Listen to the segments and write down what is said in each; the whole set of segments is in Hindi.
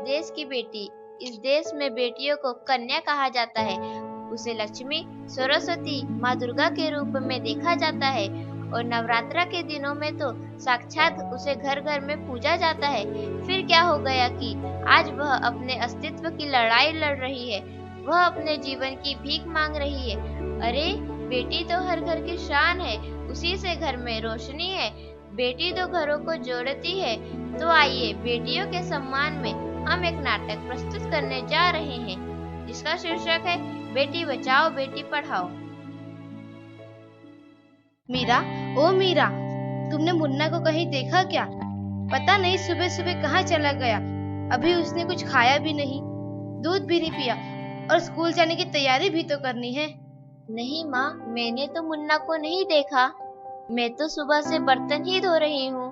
देश की बेटी। इस देश में बेटियों को कन्या कहा जाता है। उसे लक्ष्मी, सरस्वती, माँ दुर्गा के रूप में देखा जाता है और नवरात्रा के दिनों में तो साक्षात उसे घर घर में पूजा जाता है। फिर क्या हो गया कि आज वह अपने अस्तित्व की लड़ाई लड़ रही है। वह अपने जीवन की भीख मांग रही है। अरे, बेटी तो हर घर की शान है, उसी से घर में रोशनी है। बेटी तो घरों को जोड़ती है। तो आइए, बेटियों के सम्मान में हम एक नाटक प्रस्तुत करने जा रहे हैं, जिसका शीर्षक है बेटी बचाओ बेटी पढ़ाओ। मीरा, ओ मीरा, तुमने मुन्ना को कहीं देखा क्या? पता नहीं सुबह सुबह कहाँ चला गया। अभी उसने कुछ खाया भी नहीं, दूध भी नहीं पिया और स्कूल जाने की तैयारी भी तो करनी है। नहीं माँ, मैंने तो मुन्ना को नहीं देखा। मैं तो सुबह से बर्तन ही धो रही हूँ।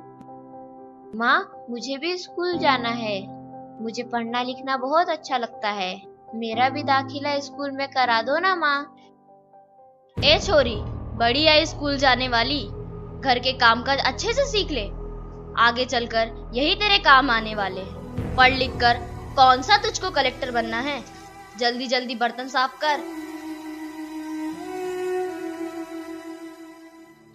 माँ, मुझे भी स्कूल जाना है। मुझे पढ़ना लिखना बहुत अच्छा लगता है। मेरा भी दाखिला स्कूल में करा दो ना माँ। ए छोरी, बड़ी आई स्कूल जाने वाली, घर के कामकाज अच्छे से सीख ले। आगे चलकर यही तेरे काम आने वाले हैं। पढ़ लिख कर कौन सा तुझको कलेक्टर बनना है? जल्दी जल्दी बर्तन साफ कर।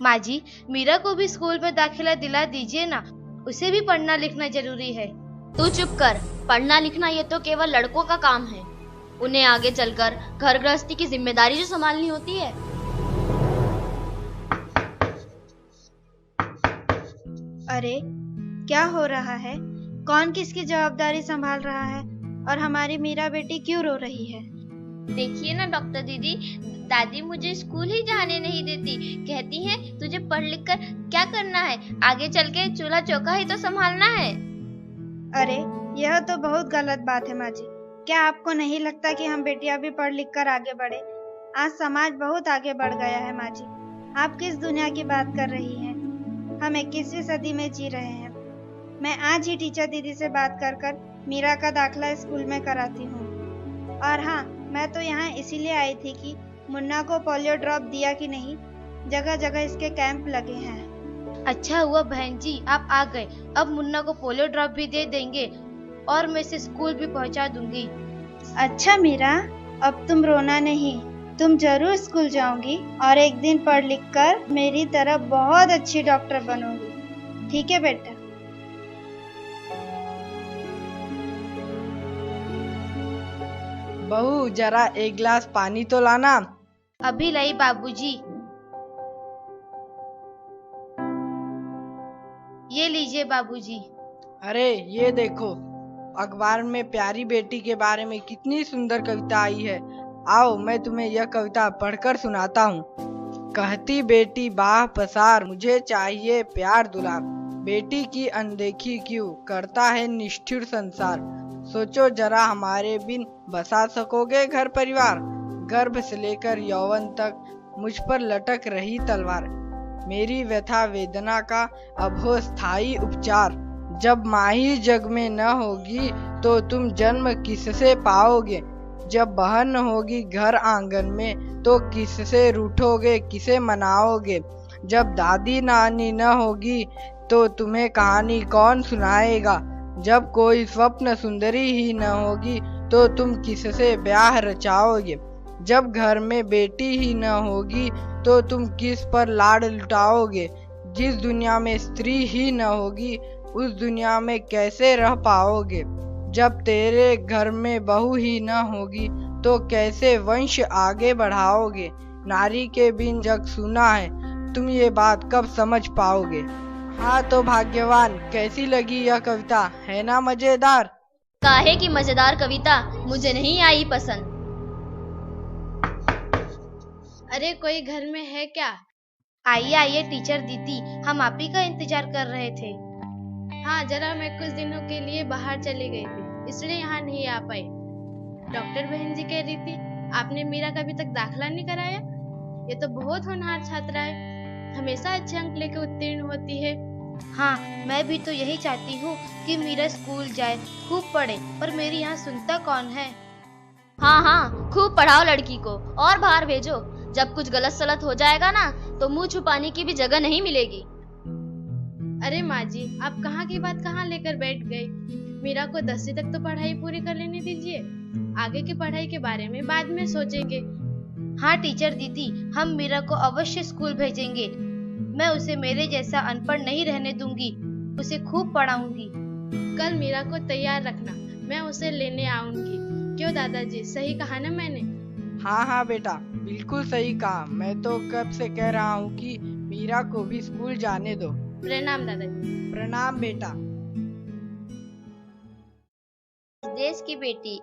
माँ जी, मीरा को भी स्कूल में दाखिला दिला दीजिए ना, उसे भी पढ़ना लिखना जरूरी है। तू चुप कर। पढ़ना लिखना ये तो केवल लड़कों का काम है। उन्हें आगे चलकर घर गृहस्थी की जिम्मेदारी जो संभालनी होती है। अरे, क्या हो रहा है? कौन किसकी जवाबदारी संभाल रहा है? और हमारी मीरा बेटी क्यों रो रही है? देखिए ना डॉक्टर दीदी, दादी मुझे स्कूल ही जाने नहीं देती। कहती हैं तुझे पढ़ लिख कर क्या करना है, आगे चल के चूल्हा चौका ही तो संभालना है। अरे, यह तो बहुत गलत बात है माँ जी। क्या आपको नहीं लगता कि हम बेटियां भी पढ़ लिख कर आगे बढ़े? आज समाज बहुत आगे बढ़ गया है माँ जी। आप किस दुनिया की बात कर रही हैं? हम 21वीं सदी में जी रहे हैं। मैं आज ही टीचर दीदी से बात कर मीरा का दाखिला स्कूल में कराती हूँ। और हाँ, मैं तो यहाँ इसीलिए आई थी कि मुन्ना को पोलियो ड्रॉप दिया कि नहीं। जगह जगह इसके कैंप लगे हैं। अच्छा हुआ बहन जी आप आ गए। अब मुन्ना को पोलियो ड्रॉप भी दे देंगे और मैं इसे स्कूल भी पहुंचा दूंगी। अच्छा मीरा, अब तुम रोना नहीं। तुम जरूर स्कूल जाओगी और एक दिन पढ़ लिख कर मेरी तरह बहुत अच्छी डॉक्टर बनोगी। ठीक है बेटा? बहू, जरा एक गिलास पानी तो लाना। अभी लाई बाबूजी। ये लीजिए बाबूजी। अरे ये देखो, अखबार में प्यारी बेटी के बारे में कितनी सुंदर कविता आई है। आओ मैं तुम्हें यह कविता पढ़कर सुनाता हूँ। कहती बेटी बाह पसार, मुझे चाहिए प्यार दुलार। बेटी की अनदेखी क्यों करता है निष्ठुर संसार। सोचो जरा हमारे बिन बसा सकोगे घर परिवार। गर्भ से लेकर यौवन तक मुझ पर लटक रही तलवार। मेरी व्यथा वेदना का अब हो स्थायी उपचार। जब माँ ही जग में न होगी तो तुम जन्म किससे पाओगे। जब बहन न होगी घर आंगन में तो किससे रूठोगे, किसे मनाओगे। जब दादी नानी न होगी तो तुम्हें कहानी कौन सुनाएगा। जब कोई स्वप्न सुंदरी ही न होगी तो तुम किससे ब्याह रचाओगे। जब घर में बेटी ही न होगी तो तुम किस पर लाड लुटाओगे। जिस दुनिया में स्त्री ही न होगी उस दुनिया में कैसे रह पाओगे। जब तेरे घर में बहू ही न होगी तो कैसे वंश आगे बढ़ाओगे। नारी के बिन जग सूना है, तुम ये बात कब समझ पाओगे। हाँ तो भाग्यवान, कैसी लगी यह कविता, है ना मजेदार? काहे की मजेदार कविता, मुझे नहीं आई पसंद। अरे कोई घर में है क्या? आइए आइए टीचर दीदी, हम आप ही का इंतजार कर रहे थे। हाँ, जरा मैं कुछ दिनों के लिए बाहर चली गई थी, इसलिए यहाँ नहीं आ पाई। डॉक्टर बहन जी कह रही थी आपने मीरा का अभी तक दाखिला नहीं कराया। ये तो बहुत होनहार छात्रा है, हमेशा अच्छे अंक लेकर उत्तीर्ण होती है। हाँ, मैं भी तो यही चाहती हूँ कि मीरा स्कूल जाए, खूब पढ़े, पर मेरी यहाँ सुनता कौन है। हाँ हाँ, खूब पढ़ाओ लड़की को और बाहर भेजो। जब कुछ गलत सलत हो जाएगा ना तो मुंह छुपाने की भी जगह नहीं मिलेगी। अरे माँ जी, आप कहाँ की बात कहाँ लेकर बैठ गए। मीरा को 10वीं तक तो पढ़ाई पूरी कर लेने दीजिए, आगे की पढ़ाई के बारे में बाद में सोचेंगे। हाँ टीचर दीदी, हम मीरा को अवश्य स्कूल भेजेंगे। मैं उसे मेरे जैसा अनपढ़ नहीं रहने दूंगी, उसे खूब पढ़ाऊंगी। कल मीरा को तैयार रखना, मैं उसे लेने आऊंगी। क्यों दादाजी, सही कहा ना मैंने? हाँ हाँ बेटा, बिल्कुल सही कहा। मैं तो कब से कह रहा हूँ कि मीरा को भी स्कूल जाने दो। प्रणाम दादाजी। प्रणाम बेटा। देश की बेटी